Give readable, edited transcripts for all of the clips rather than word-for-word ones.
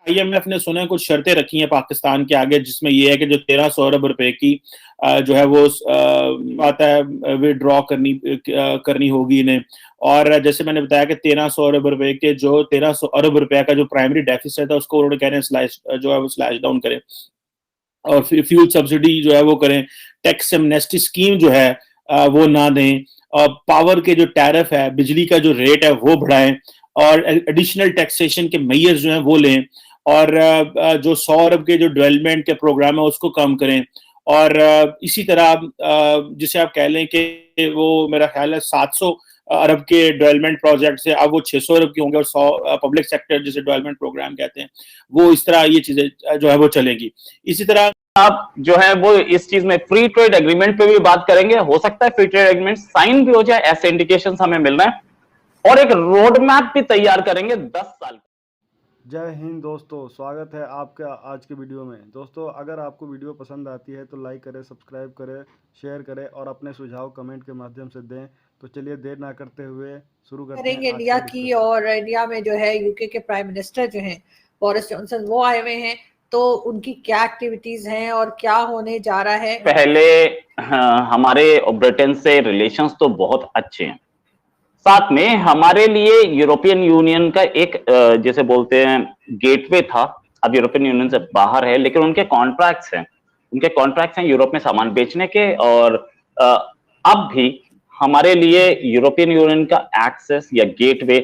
IMF ने सुना कुछ शर्तें रखी हैं पाकिस्तान के आगे, जिसमें ये है कि जो 1300 अरब रुपए की जो है वो आता है विड्रॉ करनी होगी इन्हें। और जैसे मैंने बताया कि 1300 अरब रुपए के जो 1300 अरब रुपए का जो प्राइमरी डेफिसिट है उसको उन्होंने कह रहे हैं स्लैश जो है वो स्लैश डाउन करें, और फ्यूल सब्सिडी जो है वो करें, टैक्स एमनेस्टी स्कीम जो है वो ना दें, और पावर के जो टैरिफ है, बिजली का जो रेट है वो बढ़ाएं, और एडिशनल टैक्सेशन के मेयर्स जो हैं वो लें, और जो 100 अरब के जो डेवलपमेंट के प्रोग्राम है उसको कम करें। और इसी तरह जिसे आप कह लें कि वो मेरा ख्याल है 700 अरब के डेवलपमेंट प्रोजेक्ट से अब वो 600 अरब के होंगे, और 100 पब्लिक सेक्टर जिसे डेवलपमेंट प्रोग्राम कहते हैं, वो इस तरह ये चीजें जो है वो चलेंगी। इसी तरह आप जो है वो इस चीज में फ्री ट्रेड एग्रीमेंट पे भी बात करेंगे। हो सकता है फ्री ट्रेड एग्रीमेंट साइन भी हो जाए, ऐसे इंडिकेशंस हमें मिल रहे हैं, और एक रोड मैप भी तैयार करेंगे 10 साल। जय हिंद दोस्तों, स्वागत है आपका आज के वीडियो में। दोस्तों, अगर आपको वीडियो पसंद आती है तो लाइक करें, सब्सक्राइब करें, शेयर करें और अपने सुझाव कमेंट के माध्यम से दें। तो चलिए देर ना करते हुए शुरू करते हैं इंडिया की। और इंडिया में जो है यूके के प्राइम मिनिस्टर जो हैं बोरिस जॉनसन, वो आए हुए हैं, तो उनकी क्या एक्टिविटीज हैं और क्या होने जा रहा है। पहले हमारे ब्रिटेन से रिलेशंस तो बहुत अच्छे हैं, साथ में हमारे लिए यूरोपियन यूनियन का एक जैसे बोलते हैं गेटवे था। अब यूरोपियन यूनियन से बाहर है, लेकिन उनके कॉन्ट्रैक्ट्स हैं यूरोप में सामान बेचने के, और अब भी हमारे लिए यूरोपियन यूनियन का एक्सेस या gateway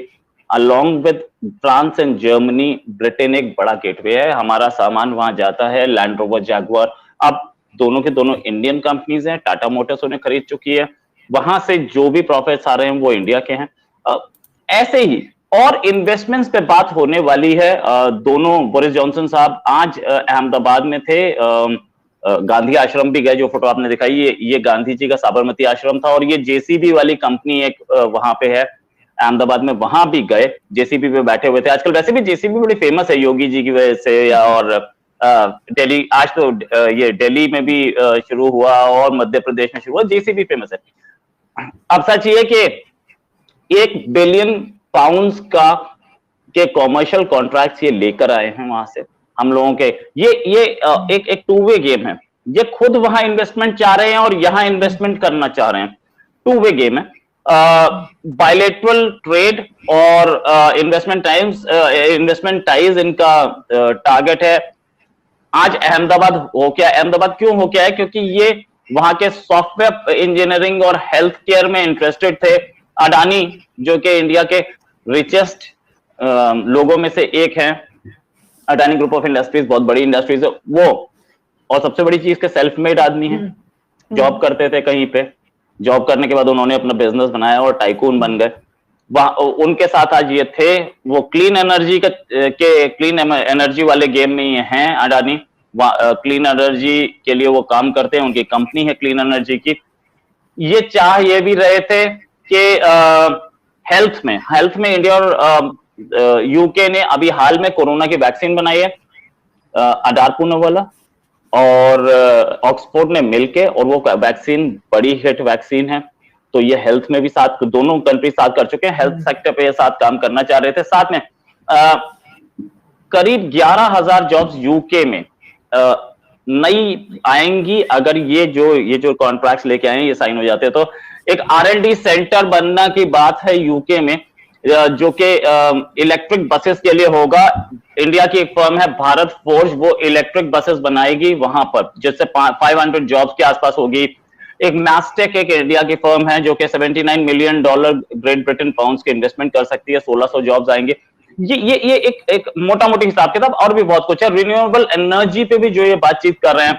along with France and Germany, Britain एक बड़ा गेटवे है। हमारा सामान वहां जाता है, लैंड रोवर, जैगुआर, अब दोनों के दोनों इंडियन कंपनीज हैं, टाटा मोटर्स उन्हें खरीद चुकी है, वहां से जो भी प्रॉफिट्स आ रहे हैं वो इंडिया के हैं। ऐसे ही और इन्वेस्टमेंट्स पे बात होने वाली है। दोनों बोरिस जॉनसन साहब आज अहमदाबाद में थे, गांधी आश्रम भी गए। जो फोटो आपने दिखाई ये गांधी जी का साबरमती आश्रम था, और ये जेसीबी वाली कंपनी एक वहां पे है अहमदाबाद में, वहां भी गए, जेसीबी पे बैठे हुए थे। आजकल वैसे भी जेसीबी बड़ी फेमस है योगी जी की वजह से, और दिल्ली आज तो ये दिल्ली में भी शुरू हुआ और मध्य प्रदेश में शुरू हुआ, जेसीबी फेमस है। अब सच ये कि 1 बिलियन पाउंड्स का के कॉमर्शियल कॉन्ट्रैक्ट्स ये लेकर आए हैं वहां से हम लोगों के। ये एक टू वे गेम है। ये खुद वहां इन्वेस्टमेंट चाह रहे हैं और यहां इन्वेस्टमेंट करना चाह रहे हैं। टू वे गेम है। बायलैटरल ट्रेड और इन्वेस्टमेंट टाइज इनका टारगेट है। आज अहमदाबाद क्यों हो गया है? क्योंकि ये वहां के सॉफ्टवेयर इंजीनियरिंग और हेल्थ केयर में इंटरेस्टेड थे। अडानी जो कि इंडिया के रिचेस्ट लोगों में से एक हैं, अडानी ग्रुप ऑफ इंडस्ट्रीज बहुत बड़ी इंडस्ट्रीज है वो, और सबसे बड़ी चीज के सेल्फ मेड आदमी है। जॉब करते थे कहीं पे, जॉब करने के बाद उन्होंने अपना बिजनेस बनाया और टाइकून बन गए। उनके साथ आज ये थे, वो क्लीन एनर्जी वाले गेम में ये हैं अडानी। क्लीन एनर्जी के लिए वो काम करते हैं, उनकी कंपनी है क्लीन एनर्जी की। ये चाह ये भी रहे थे कि हेल्थ में इंडिया और यूके ने अभी हाल में कोरोना की वैक्सीन बनाई है, अडार पूनावाला और ऑक्सफोर्ड ने मिलके, और वो वैक्सीन बड़ी हिट वैक्सीन है। तो ये हेल्थ में भी साथ, दोनों कंट्री साथ कर चुके हैं, हेल्थ सेक्टर पे ये साथ काम करना चाह रहे थे। साथ में करीब 11,000 जॉब्स यूके में नई आएंगी अगर ये जो कॉन्ट्रैक्ट्स लेके आए ये साइन हो जाते हैं। तो एक R&D सेंटर बनना की बात है यूके में, जो कि इलेक्ट्रिक बसेस के लिए होगा। इंडिया की एक फर्म है भारत फोर्ज, वो इलेक्ट्रिक बसेस बनाएगी वहां पर, जिससे 500 जॉब्स के आसपास होगी। एक मैस्टेक एक इंडिया की फर्म है जो कि $79 मिलियन ग्रेट ब्रिटेन पाउंड्स के इन्वेस्टमेंट कर सकती है, 1600 जॉब्स आएंगे। ये एक मोटा मोटी हिसाब किताब, और भी बहुत कुछ है। रिन्यूएबल एनर्जी पे भी जो ये बातचीत कर रहे हैं,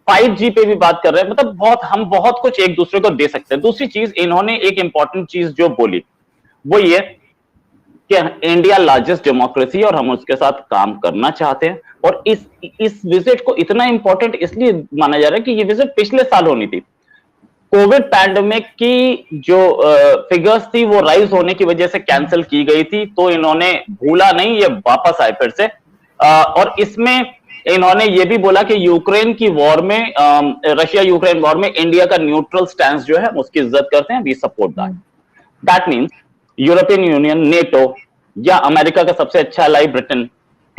5G पे भी बात कर रहे हैं, मतलब हम बहुत कुछ एक दूसरे को दे सकते हैं। दूसरी चीज, इन्होंने एक इंपॉर्टेंट चीज जो बोली वो ये कि इंडिया लार्जेस्ट डेमोक्रेसी और हम उसके साथ काम करना चाहते हैं। और इस विजिट को इतना इंपॉर्टेंट इसलिए माना जा रहा है कि ये विजिट पिछले साल होनी थी। कोविड पैंडेमिक की जो फिगर्स थी वो राइज होने की वजह से कैंसिल की गई थी, तो इन्होंने भूला नहीं, ये वापस आए फिर से। और इसमें इन्होंने ये भी बोला कि यूक्रेन की वॉर में, रशिया यूक्रेन वॉर में इंडिया का न्यूट्रल स्टैंस जो है उसकी इज्जत करते हैं, we support that. That means European Union, NATO या अमेरिका का सबसे अच्छा अलाई ब्रिटेन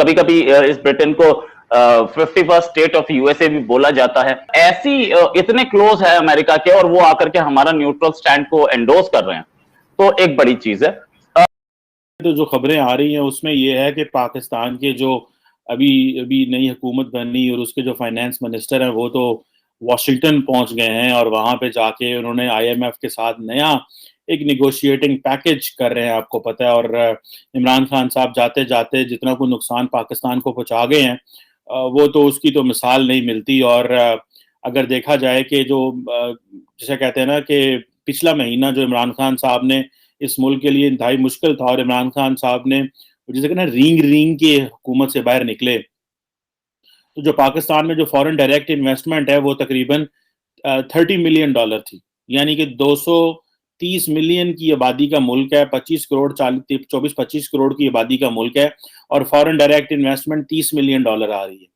कभी कभी इस ब्रिटेन को 51st स्टेट ऑफ यूएसए भी बोला जाता है। ऐसी इतने क्लोज है अमेरिका के, और वो आकर के हमारा न्यूट्रल स्टैंड को एंडोर्स कर रहे हैं, तो एक बड़ी चीज है। तो जो खबरें आ रही हैं उसमें ये है कि पाकिस्तान के जो अभी नई हुकूमत बनी और उसके जो फाइनेंस मिनिस्टर हैं वो तो वॉशिंगटन पहुंच गए हैं और वहां पे जाके उन्होंने आईएमएफ के साथ नया एक निगोशिएटिंग पैकेज कर रहे हैं, आपको पता है। और इमरान खान साहब जाते जाते जितना कोई नुकसान पाकिस्तान को पहुंचा गए हैं वो तो उसकी तो मिसाल नहीं मिलती। और अगर देखा जाए कि जो जैसे कहते हैं ना कि पिछला महीना जो इमरान खान साहब ने इस मुल्क के लिए इंतहाई मुश्किल था, और इमरान खान साहब ने जैसे कहना रिंग के हुकूमत से बाहर निकले, तो जो पाकिस्तान में जो फॉरेन डायरेक्ट इन्वेस्टमेंट है वो तकरीबन $30 मिलियन थी। यानी कि 230 मिलियन की आबादी का मुल्क है, 24-25 करोड़ की आबादी का मुल्क है, और फॉरेन डायरेक्ट इन्वेस्टमेंट $30 मिलियन आ रही है।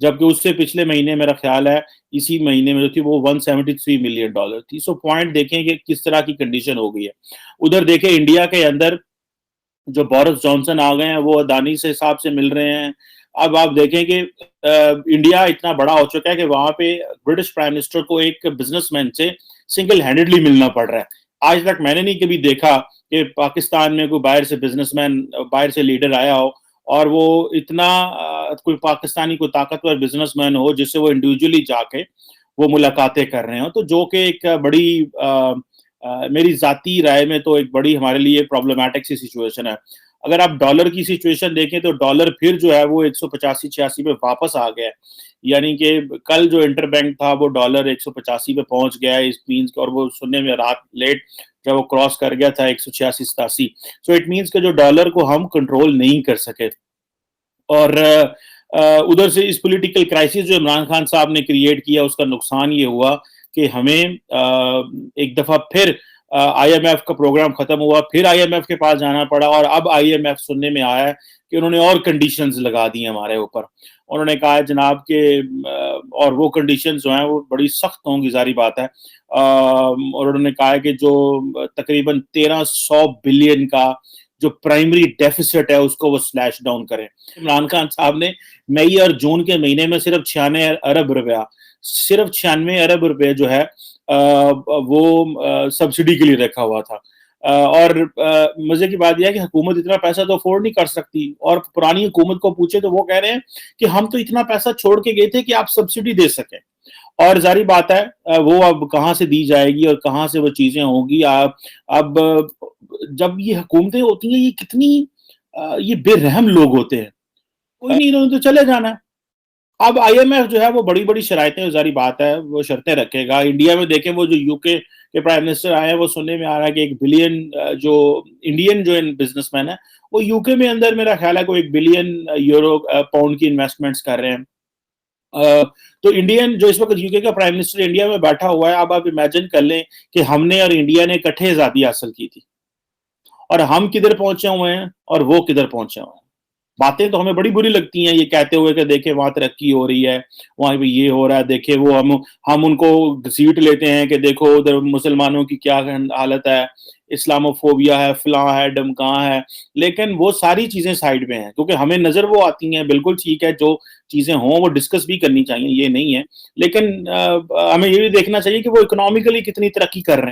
जबकि उससे पिछले महीने मेरा ख्याल है इसी महीने में जो थी वो $173 मिलियन थी। सो पॉइंट देखें कि किस तरह की कंडीशन हो गई है। उधर देखें इंडिया के अंदर जो बोरिस जॉनसन आ गए हैं वो अदानी से हिसाब से मिल रहे हैं। अब आप देखें कि इंडिया इतना बड़ा हो चुका है कि वहां पे ब्रिटिश प्राइम मिनिस्टर को एक बिजनेसमैन से सिंगल हैंडेडली मिलना पड़ रहा है। आज तक मैंने नहीं कभी देखा कि पाकिस्तान में कोई बाहर से बिजनेसमैन, बाहर से लीडर आया हो और वो इतना कोई पाकिस्तानी कोई ताकतवर बिजनेसमैन हो जिससे वो इंडिविजुअली जाके वो मुलाकातें कर रहे हो। तो जो कि एक बड़ी मेरी जाती राय में तो एक बड़ी हमारे लिए प्रॉब्लमैटिक सी सिचुएशन है। अगर आप डॉलर की सिचुएशन देखें तो डॉलर फिर जो है वो 185-86 पे वापस आ गया है। यानी कि कल जो इंटरबैंक था वो डॉलर 185 पे पहुंच गया है। इस मीन्स और वो सुनने में रात लेट जब वो क्रॉस कर गया था 186-87। सो इट मीन्स कि जो डॉलर को हम कंट्रोल नहीं कर सके। और उधर से इस पॉलिटिकल क्राइसिस जो इमरान खान साहब ने क्रिएट किया उसका नुकसान ये हुआ कि हमें एक दफा फिर आईएमएफ का प्रोग्राम खत्म हुआ, फिर आईएमएफ के पास जाना पड़ा, और अब आईएमएफ सुनने में आया है कि उन्होंने और कंडीशंस लगा दी हमारे ऊपर। उन्होंने कहा है जनाब के और वो कंडीशंस जो हैं वो बड़ी सख्त होंगी, जारी बात है। और उन्होंने कहा है कि जो तकरीबन 1300 बिलियन का जो प्राइमरी डेफिसिट है उसको वो स्लैश डाउन करें। इमरान खान साहब ने मई और जून के महीने में सिर्फ 96 अरब रुपया जो है वो सब्सिडी के लिए रखा हुआ था। और मजे की बात यह है कि हुकूमत इतना पैसा तो अफोर्ड नहीं कर सकती, और पुरानी हुकूमत को पूछे तो वो कह रहे हैं कि हम तो इतना पैसा छोड़ के गए थे कि आप सब्सिडी दे सकें। और जारी बात है वो अब कहाँ से दी जाएगी और कहाँ से वो चीजें होंगी। अब जब ये हुकूमतें होती हैं ये कितनी ये बेरहम लोग होते हैं, कोई नहीं, इन्होंने तो चले जाना है। अब आईएमएफ जो है वो बड़ी बड़ी शराइतें, जारी बात है वो शर्तें रखेगा। इंडिया में देखें वो जो यूके के प्राइम मिनिस्टर आए हैं वो सुनने में आ रहा है कि 1 बिलियन जो इंडियन जो बिजनेसमैन है वो यूके में अंदर मेरा ख्याल है कोई 1 बिलियन यूरो पाउंड की इन्वेस्टमेंट्स कर रहे हैं। तो इंडियन जो इस वक्त यूके का प्राइम मिनिस्टर इंडिया में बैठा हुआ है, अब आप इमेजिन कर लें कि हमने और इंडिया ने इकट्ठे आजादी हासिल की थी और हम किधर पहुंचे हुए हैं और वो किधर पहुंचे हुए हैं। बातें तो हमें बड़ी बुरी लगती हैं ये कहते हुए कि देखे वहां तरक्की हो रही है, वहां पे ये हो रहा है, देखे वो हम उनको घसीट लेते हैं कि देखो उधर मुसलमानों की क्या हालत है, इस्लामोफोबिया है, फलां है, डमकां है। लेकिन वो सारी चीजें साइड में हैं क्योंकि हमें नजर वो आती हैं। बिल्कुल ठीक है, जो चीजें हों वो डिस्कस भी करनी चाहिए, ये नहीं है, लेकिन हमें ये भी देखना चाहिए कि वो इकोनॉमिकली कितनी तरक्की कर रहे हैं।